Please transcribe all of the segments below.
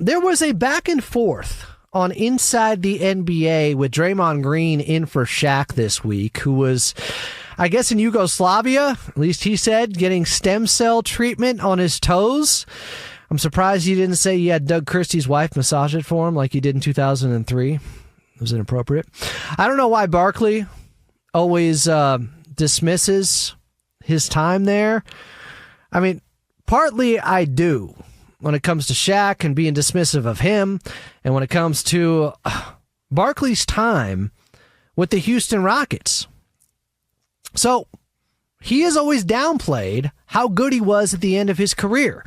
there was a back and forth on Inside the NBA with Draymond Green in for Shaq this week, who was, I guess, in Yugoslavia, at least he said, getting stem cell treatment on his toes. I'm surprised you didn't say you had Doug Christie's wife massage it for him like you did in 2003. It was inappropriate. I don't know why Barkley always dismisses his time there. I mean, partly I do when it comes to Shaq and being dismissive of him, and when it comes to Barkley's time with the Houston Rockets. So he has always downplayed how good he was at the end of his career.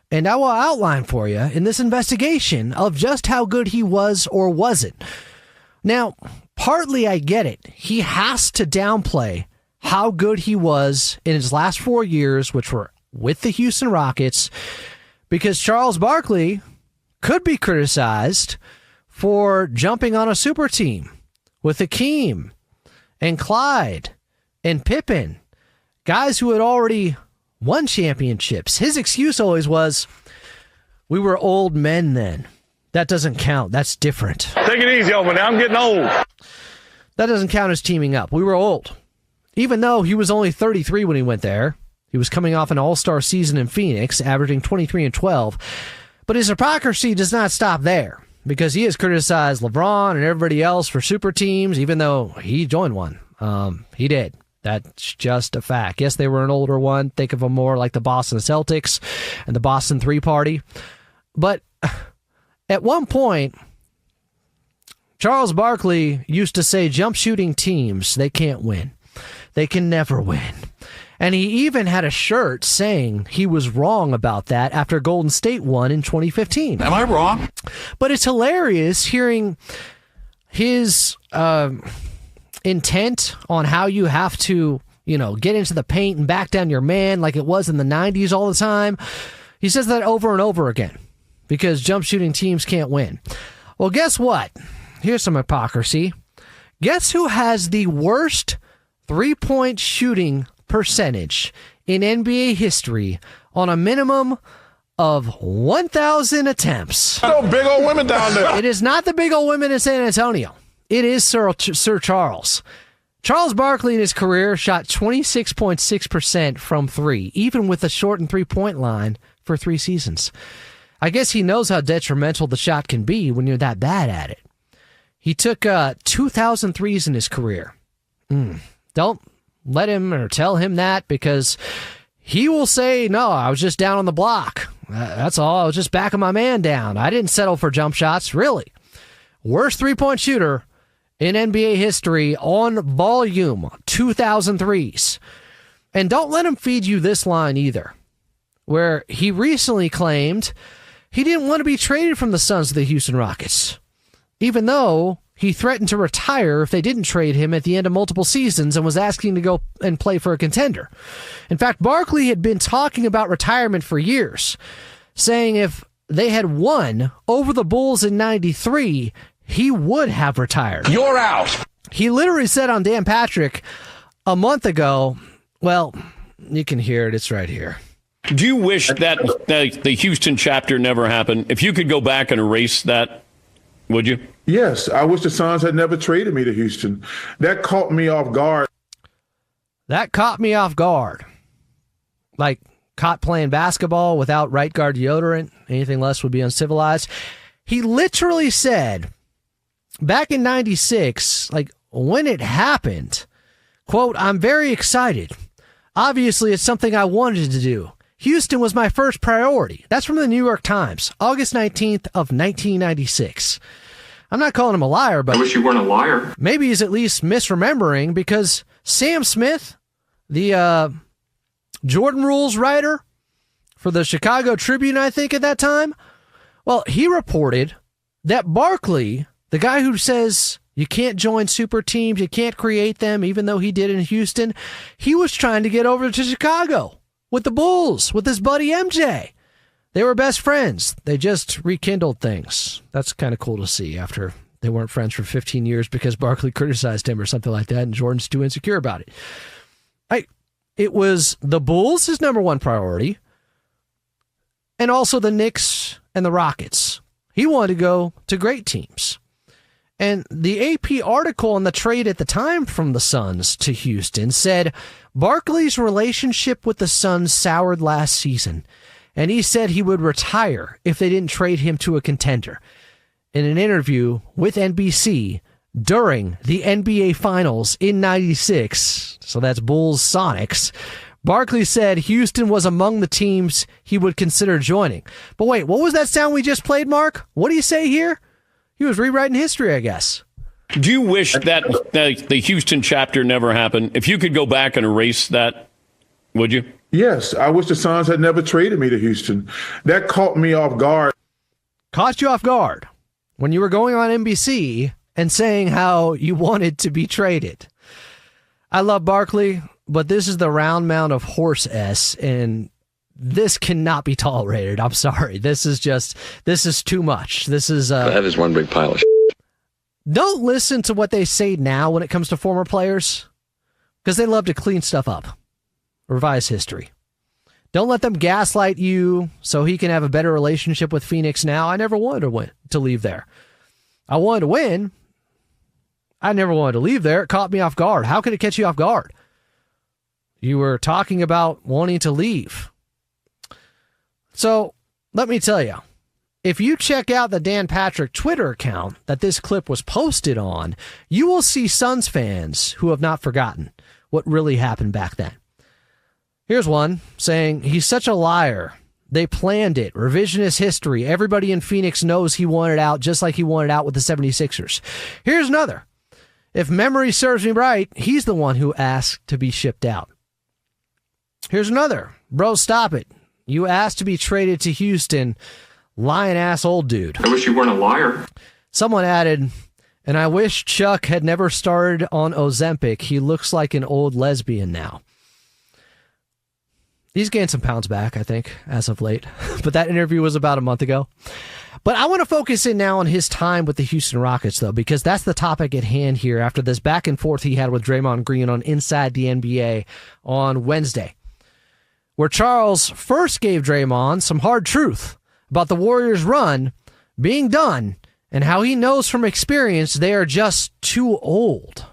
And I will outline for you in this investigation of just how good he was or wasn't. Now, partly I get it. He has to downplay how good he was in his last 4 years, which were with the Houston Rockets, because Charles Barkley could be criticized for jumping on a super team with Hakeem and Clyde and Pippen, guys who had already won championships. His excuse always was, we were old men then. That doesn't count. That's different. Take it easy over now. I'm getting old. That doesn't count as teaming up. We were old. Even though he was only 33 when he went there. He was coming off an all-star season in Phoenix, averaging 23 and 12. But his hypocrisy does not stop there, because he has criticized LeBron and everybody else for super teams, even though he joined one. He did. That's just a fact. Yes, they were an older one. Think of them more like the Boston Celtics and the Boston Three Party. But at one point, Charles Barkley used to say jump shooting teams, they can't win. They can never win. And he even had a shirt saying he was wrong about that after Golden State won in 2015. Am I wrong? But it's hilarious hearing his intent on how you have to, get into the paint and back down your man like it was in the 90s all the time. He says that over and over again because jump shooting teams can't win. Well, guess what? Here's some hypocrisy. Guess who has the worst three-point shooting percentage in NBA history on a minimum of 1,000 attempts? Those big old women down there. It is not the big old women in San Antonio. It is Sir Charles. Charles Barkley in his career shot 26.6% from three, even with a shortened three-point line for 3 seasons. I guess he knows how detrimental the shot can be when you're that bad at it. He took 2,000 threes in his career. Don't let him or tell him that, because he will say, no, I was just down on the block. That's all. I was just backing my man down. I didn't settle for jump shots. Really. Worst three-point shooter in NBA history on volume, 2,000 threes. And don't let him feed you this line either, where he recently claimed he didn't want to be traded from the Suns to the Houston Rockets, even though he threatened to retire if they didn't trade him at the end of multiple seasons and was asking to go and play for a contender. In fact, Barkley had been talking about retirement for years, saying if they had won over the Bulls in 93, he would have retired. You're out. He literally said on Dan Patrick a month ago, well, you can hear it. It's right here. Do you wish that the Houston chapter never happened? If you could go back and erase that, would you? Yes, I wish the Suns had never traded me to Houston. That caught me off guard. That caught me off guard. Like caught playing basketball without right guard deodorant. Anything less would be uncivilized. He literally said back in 96, like when it happened, quote, I'm very excited. Obviously, it's something I wanted to do. Houston was my first priority. That's from the New York Times, August 19th of 1996. I'm not calling him a liar, but I wish you weren't a liar. Maybe he's at least misremembering, because Sam Smith, the Jordan Rules writer for the Chicago Tribune, I think at that time, well, he reported that Barkley, the guy who says you can't join super teams, you can't create them, even though he did in Houston, he was trying to get over to Chicago with the Bulls, with his buddy MJ. They were best friends. They just rekindled things. That's kind of cool to see after they weren't friends for 15 years because Barkley criticized him or something like that, and Jordan's too insecure about it. It was the Bulls, his number one priority, and also the Knicks and the Rockets. He wanted to go to great teams. And the AP article on the trade at the time from the Suns to Houston said Barkley's relationship with the Suns soured last season, and he said he would retire if they didn't trade him to a contender. In an interview with NBC during the NBA Finals in '96, so that's Bulls Sonics, Barkley said Houston was among the teams he would consider joining. But wait, what was that sound we just played, Mark? What do you say here? He was rewriting history, I guess. Do you wish that the Houston chapter never happened? If you could go back and erase that, would you? Yes, I wish the Suns had never traded me to Houston. That caught me off guard. Caught you off guard when you were going on NBC and saying how you wanted to be traded. I love Barkley, but this is the round mound of horse S, and this cannot be tolerated. I'm sorry. This is too much. This is that is one big pile of shit. Don't listen to what they say now when it comes to former players, because they love to clean stuff up, revise history. Don't let them gaslight you so he can have a better relationship with Phoenix now. I never wanted to leave there. I wanted to win. I never wanted to leave there. It caught me off guard. How could it catch you off guard? You were talking about wanting to leave. So let me tell you, if you check out the Dan Patrick Twitter account that this clip was posted on, you will see Suns fans who have not forgotten what really happened back then. Here's one saying, he's such a liar. They planned it. Revisionist history. Everybody in Phoenix knows he wanted out just like he wanted out with the 76ers. Here's another. If memory serves me right, he's the one who asked to be shipped out. Here's another. Bro, stop it. You asked to be traded to Houston. Lying-ass old dude. I wish you weren't a liar. Someone added, and I wish Chuck had never started on Ozempic. He looks like an old lesbian now. He's gained some pounds back, I think, as of late. But that interview was about a month ago. But I want to focus in now on his time with the Houston Rockets, though, because that's the topic at hand here after this back and forth he had with Draymond Green on Inside the NBA on Wednesday, where Charles first gave Draymond some hard truth about the Warriors' run being done and how he knows from experience they are just too old.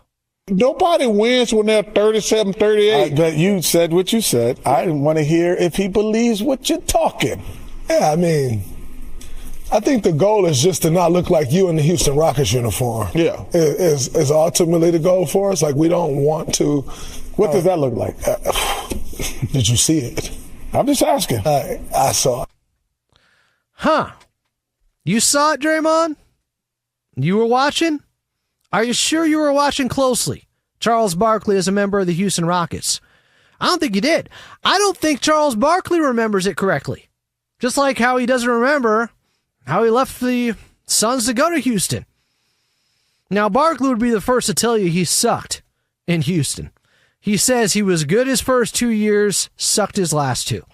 Nobody wins when they're 37, 38. But you said what you said. I want to hear if he believes what you're talking. Yeah, I mean, I think the goal is just to not look like you in the Houston Rockets uniform. Yeah. Is ultimately the goal for us. Like, we don't want to. What does that look like? Did you see it? I'm just asking. I saw it. Huh. You saw it, Draymond? You were watching? Are you sure you were watching closely? Charles Barkley is a member of the Houston Rockets. I don't think you did. I don't think Charles Barkley remembers it correctly. Just like how he doesn't remember how he left the Suns to go to Houston. Now, Barkley would be the first to tell you he sucked in Houston. He says he was good his first 2 years, sucked his last two.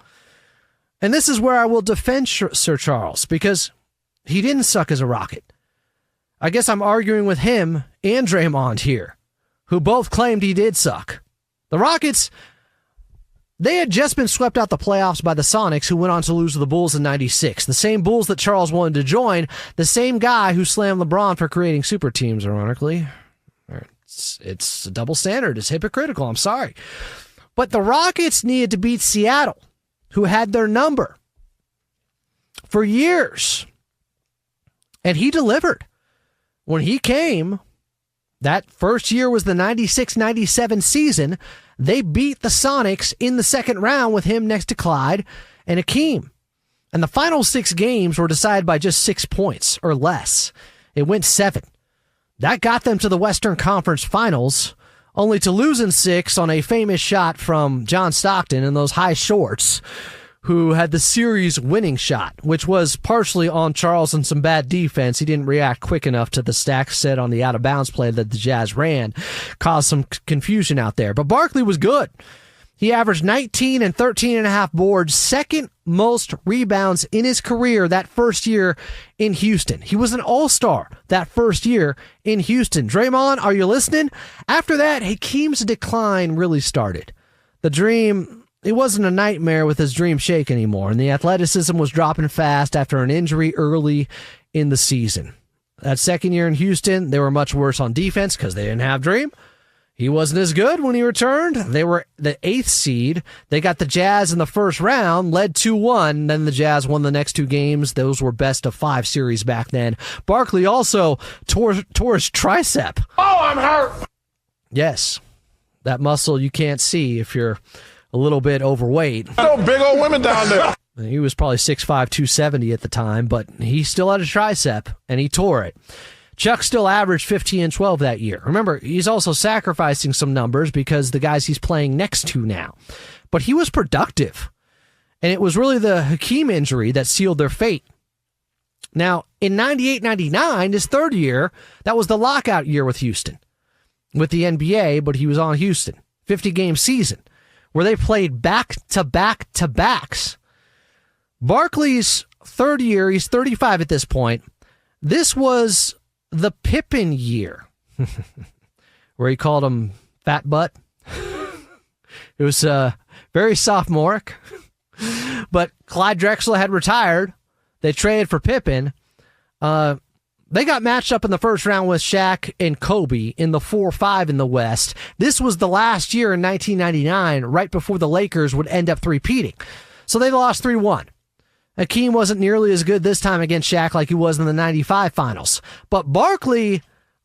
And this is where I will defend Sir Charles, because he didn't suck as a Rocket. I guess I'm arguing with him and Draymond here, who both claimed he did suck. The Rockets, they had just been swept out the playoffs by the Sonics, who went on to lose to the Bulls in '96. The same Bulls that Charles wanted to join, the same guy who slammed LeBron for creating super teams, ironically. It's a double standard. It's hypocritical. I'm sorry. But the Rockets needed to beat Seattle, who had their number for years. And he delivered. When he came, that first year was the 96-97 season. They beat the Sonics in the second round with him next to Clyde and Akeem. And the final 6 games were decided by just 6 points or less. It went 7. That got them to the Western Conference Finals, only to lose in 6 on a famous shot from John Stockton in those high shorts, who had the series winning shot, which was partially on Charles and some bad defense. He didn't react quick enough to the stack set on the out-of-bounds play that the Jazz ran. Caused some confusion out there. But Barkley was good. He averaged 19 and 13.5 boards, second most rebounds in his career that first year in Houston. He was an all-star that first year in Houston. Draymond, are you listening? After that, Hakeem's decline really started. The dream... It wasn't a nightmare with his dream shake anymore, and the athleticism was dropping fast after an injury early in the season. That second year in Houston, they were much worse on defense because they didn't have Dream. He wasn't as good when he returned. They were the 8th seed. They got the Jazz in the first round, led 2-1. Then the Jazz won the next 2 games. Those were best of 5 series back then. Barkley also tore his tricep. Oh, I'm hurt. Yes, that muscle you can't see if you're a little bit overweight. No big old women down there. He was probably 6'5", 270 at the time, but he still had a tricep, and he tore it. Chuck still averaged 15 and 12 that year. Remember, he's also sacrificing some numbers because the guys he's playing next to now. But he was productive. And it was really the Hakeem injury that sealed their fate. Now, in 98-99, his third year, that was the lockout year with Houston. With the NBA, but he was on Houston. 50-game season, where they played back-to-back-to-backs. Barkley's third year, he's 35 at this point. This was the Pippen year, where he called him fat butt. It was very sophomoric. But Clyde Drexler had retired. They traded for Pippen. They got matched up in the first round with Shaq and Kobe in the 4-5 in the West. This was the last year in 1999, right before the Lakers would end up three-peating. So they lost 3-1. Hakeem wasn't nearly as good this time against Shaq like he was in the 95 finals. But Barkley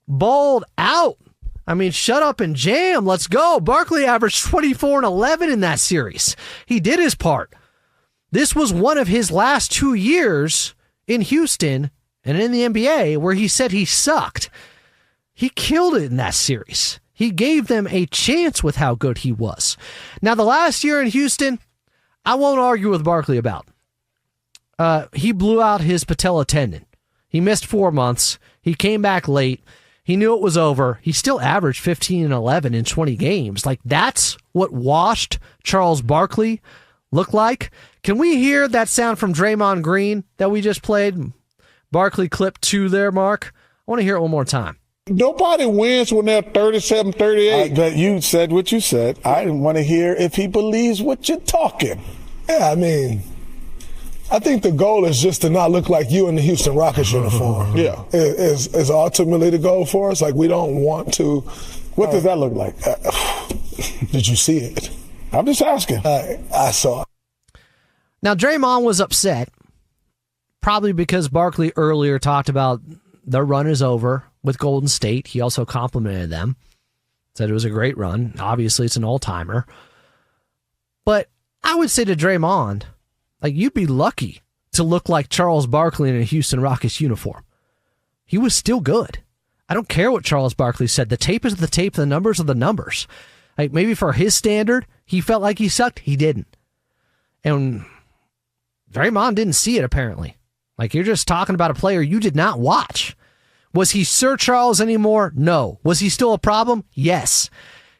balled out. I mean, shut up and jam. Let's go. Barkley averaged 24 and 11 in that series. He did his part. This was one of his last 2 years in Houston and in the NBA where he said he sucked. He killed it in that series. He gave them a chance with how good he was. Now, the last year in Houston, I won't argue with Barkley about. He blew out his patella tendon. He missed 4 months. He came back late. He knew it was over. He still averaged 15 and 11 in 20 games. Like, that's what washed Charles Barkley looked like. Can we hear that sound from Draymond Green that we just played? Barkley clip 2 there, Mark. I want to hear it one more time. Nobody wins when they're 37, 38. But you said what you said. I want to hear if he believes what you're talking. Yeah, I mean, I think the goal is just to not look like you in the Houston Rockets uniform. Yeah. Is ultimately the goal for us. Like, we don't want to. What does that look like? Did you see it? I'm just asking. I saw it. Now, Draymond was upset, probably because Barkley earlier talked about their run is over with Golden State. He also complimented them, said it was a great run. Obviously, it's an all-timer. But I would say to Draymond, like, you'd be lucky to look like Charles Barkley in a Houston Rockets uniform. He was still good. I don't care what Charles Barkley said. The tape is the tape. The numbers are the numbers. Like, maybe for his standard, he felt like he sucked. He didn't. And Draymond didn't see it, apparently. Like, you're just talking about a player you did not watch. Was he Sir Charles anymore? No. Was he still a problem? Yes.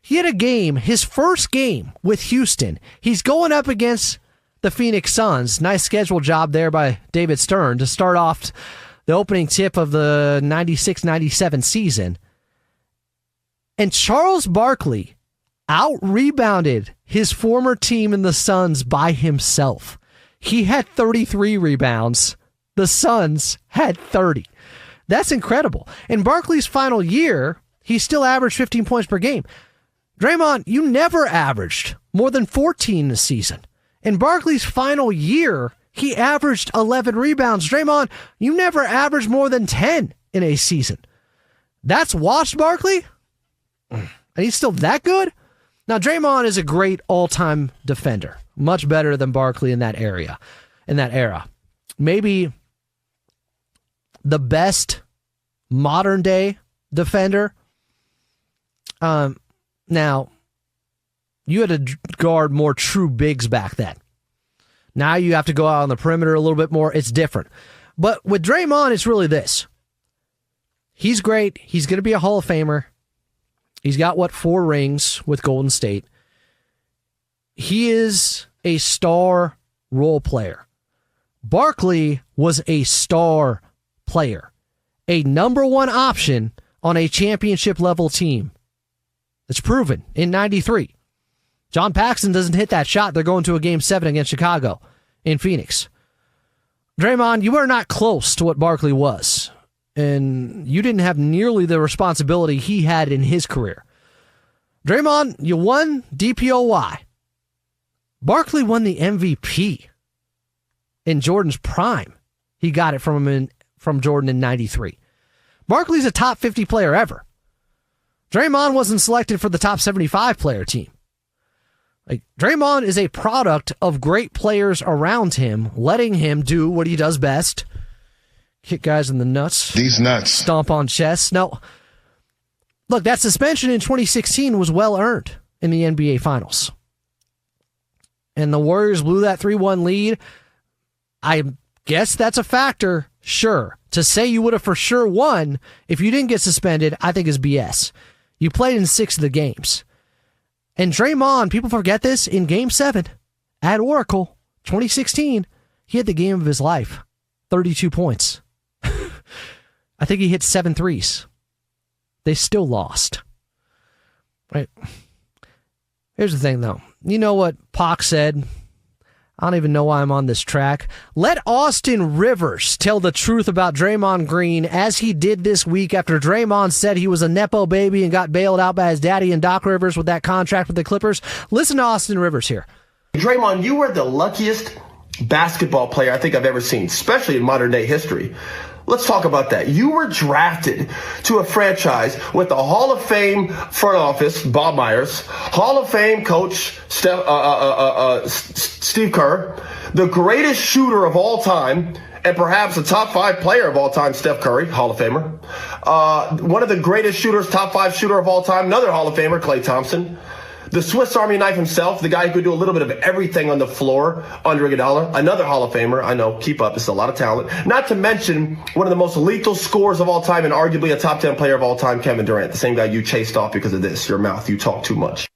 He had a game, his first game with Houston. He's going up against the Phoenix Suns. Nice schedule job there by David Stern to start off the opening tip of the 96-97 season. And Charles Barkley out-rebounded his former team in the Suns by himself. He had 33 rebounds. The Suns had 30. That's incredible. In Barkley's final year, he still averaged 15 points per game. Draymond, you never averaged more than 14 a season. In Barkley's final year, he averaged 11 rebounds. Draymond, you never averaged more than 10 in a season. That's washed Barkley? And he's still that good? Now, Draymond is a great all-time defender. Much better than Barkley in that era. Maybe the best modern-day defender. Now, you had to guard more true bigs back then. Now you have to go out on the perimeter a little bit more. It's different. But with Draymond, it's really this. He's great. He's going to be a Hall of Famer. He's got, 4 rings with Golden State. He is a star role player. Barkley was a star player. A number 1 option on a championship level team. It's proven in 93. John Paxson doesn't hit that shot. They're going to a Game 7 against Chicago in Phoenix. Draymond, you are not close to what Barkley was, and you didn't have nearly the responsibility he had in his career. Draymond, you won DPOY. Barkley won the MVP in Jordan's prime. He got it from Jordan in 93. Barkley's a top 50 player ever. Draymond wasn't selected for the top 75 player team. Like, Draymond is a product of great players around him, letting him do what he does best. Kick guys in the nuts. These nuts. Stomp on chests. No. Look, that suspension in 2016 was well earned in the NBA Finals. And the Warriors blew that 3-1 lead. I guess that's a factor, sure. To say you would have for sure won if you didn't get suspended, I think is BS. You played in 6 of the games. And Draymond, people forget this, in Game 7 at Oracle, 2016, he had the game of his life. 32 points. I think he hit 7 threes. They still lost. Right? Here's the thing, though. You know what Pac said? I don't even know why I'm on this track. Let Austin Rivers tell the truth about Draymond Green, as he did this week after Draymond said he was a Nepo baby and got bailed out by his daddy and Doc Rivers with that contract with the Clippers. Listen to Austin Rivers here. Draymond, you were the luckiest basketball player I think I've ever seen, especially in modern day history. Let's talk about that. You were drafted to a franchise with the Hall of Fame front office, Bob Myers, Hall of Fame coach, Steve Kerr, the greatest shooter of all time, and perhaps the top 5 player of all time, Steph Curry, Hall of Famer. One of the greatest shooters, top 5 shooter of all time, another Hall of Famer, Klay Thompson. The Swiss Army knife himself, the guy who could do a little bit of everything on the floor, Andre Iguodala, another Hall of Famer. I know, keep up. It's a lot of talent. Not to mention one of the most lethal scorers of all time and arguably a top 10 player of all time, Kevin Durant, the same guy you chased off because of this, your mouth. You talk too much.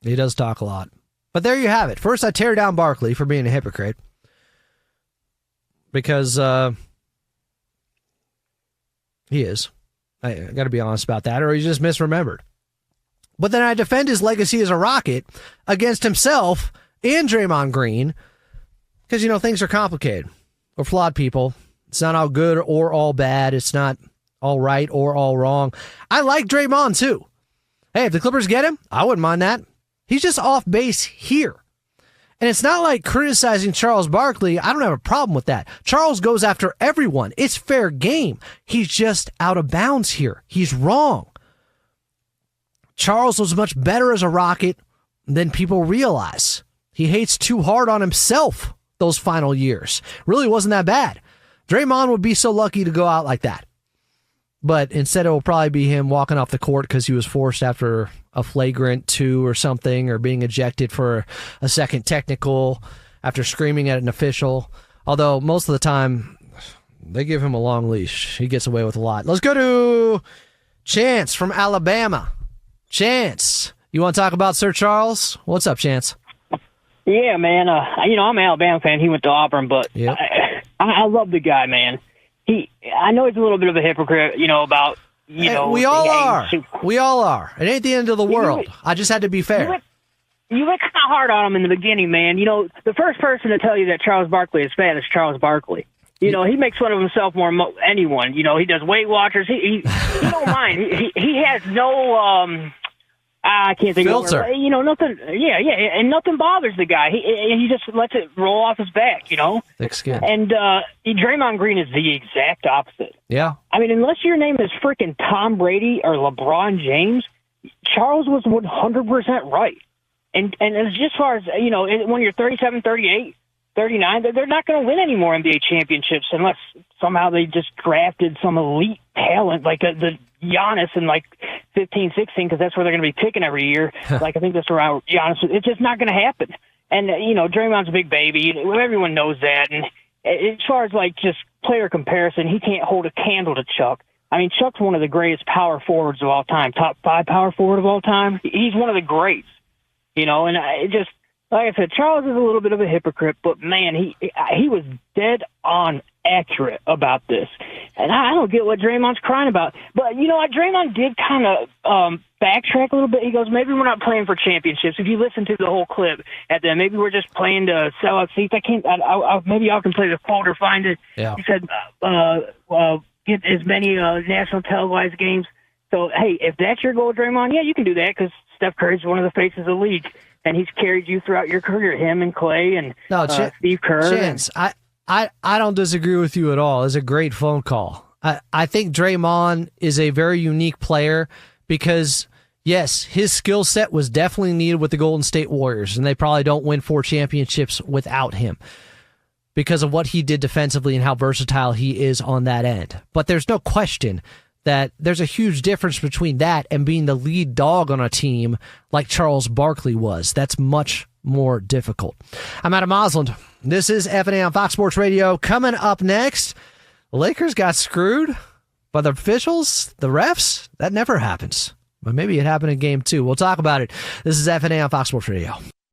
He does talk a lot. But there you have it. First, I tear down Barkley for being a hypocrite because he is. I got to be honest about that, or he's just misremembered. But then I defend his legacy as a Rocket against himself and Draymond Green because, things are complicated. We're flawed people. It's not all good or all bad. It's not all right or all wrong. I like Draymond, too. Hey, if the Clippers get him, I wouldn't mind that. He's just off base here. And it's not like criticizing Charles Barkley. I don't have a problem with that. Charles goes after everyone. It's fair game. He's just out of bounds here. He's wrong. Charles was much better as a Rocket than people realize. He hates too hard on himself those final years. Really wasn't that bad. Draymond would be so lucky to go out like that. But instead, it will probably be him walking off the court because he was forced after a flagrant 2 or something, or being ejected for a second technical after screaming at an official. Although most of the time, they give him a long leash. He gets away with a lot. Let's go to Chance from Alabama. Chance, you want to talk about Sir Charles? What's up, Chance? Yeah, man. I'm an Alabama fan. He went to Auburn, but yep. I love the guy, man. I know he's a little bit of a hypocrite, about, we all are. We all are. It ain't the end of the world. I just had to be fair. You went kind of hard on him in the beginning, man. The first person to tell you that Charles Barkley is fat is Charles Barkley. He makes fun of himself more than anyone. He does Weight Watchers. He don't mind. He has no I can't think filter. Of it. Nothing. Yeah, and nothing bothers the guy. He just lets it roll off his back. Thick skin. And Draymond Green is the exact opposite. Yeah. I mean, unless your name is freaking Tom Brady or LeBron James, Charles was 100% right. And as far as when you're 37, 38. 39, they're not going to win any more NBA championships unless somehow they just drafted some elite talent like the Giannis in 15, 16, because that's where they're going to be picking every year. I think that's around Giannis. It's just not going to happen. And, Draymond's a big baby. Everyone knows that. And as far as just player comparison, he can't hold a candle to Chuck. I mean, Chuck's one of the greatest power forwards of all time, top 5 power forward of all time. He's one of the greats, and like I said, Charles is a little bit of a hypocrite, but man, he was dead on accurate about this. And I don't get what Draymond's crying about. But you know what? Draymond did kind of backtrack a little bit. He goes, maybe we're not playing for championships. If you listen to the whole clip at the end, maybe we're just playing to sell out seats. Maybe y'all can play the quote or find it. Yeah. He said, get as many national televised games. So, hey, if that's your goal, Draymond, yeah, you can do that because Steph Curry's one of the faces of the league, and he's carried you throughout your career, him and Clay and Steve Kerr. Chance, I don't disagree with you at all. It's a great phone call. I think Draymond is a very unique player because, yes, his skill set was definitely needed with the Golden State Warriors, and they probably don't win 4 championships without him because of what he did defensively and how versatile he is on that end. But there's no question that there's a huge difference between that and being the lead dog on a team like Charles Barkley was. That's much more difficult. I'm Adam Osland. This is F&A on Fox Sports Radio. Coming up next, the Lakers got screwed by the officials, the refs. That never happens. But maybe it happened in Game 2. We'll talk about it. This is F&A on Fox Sports Radio.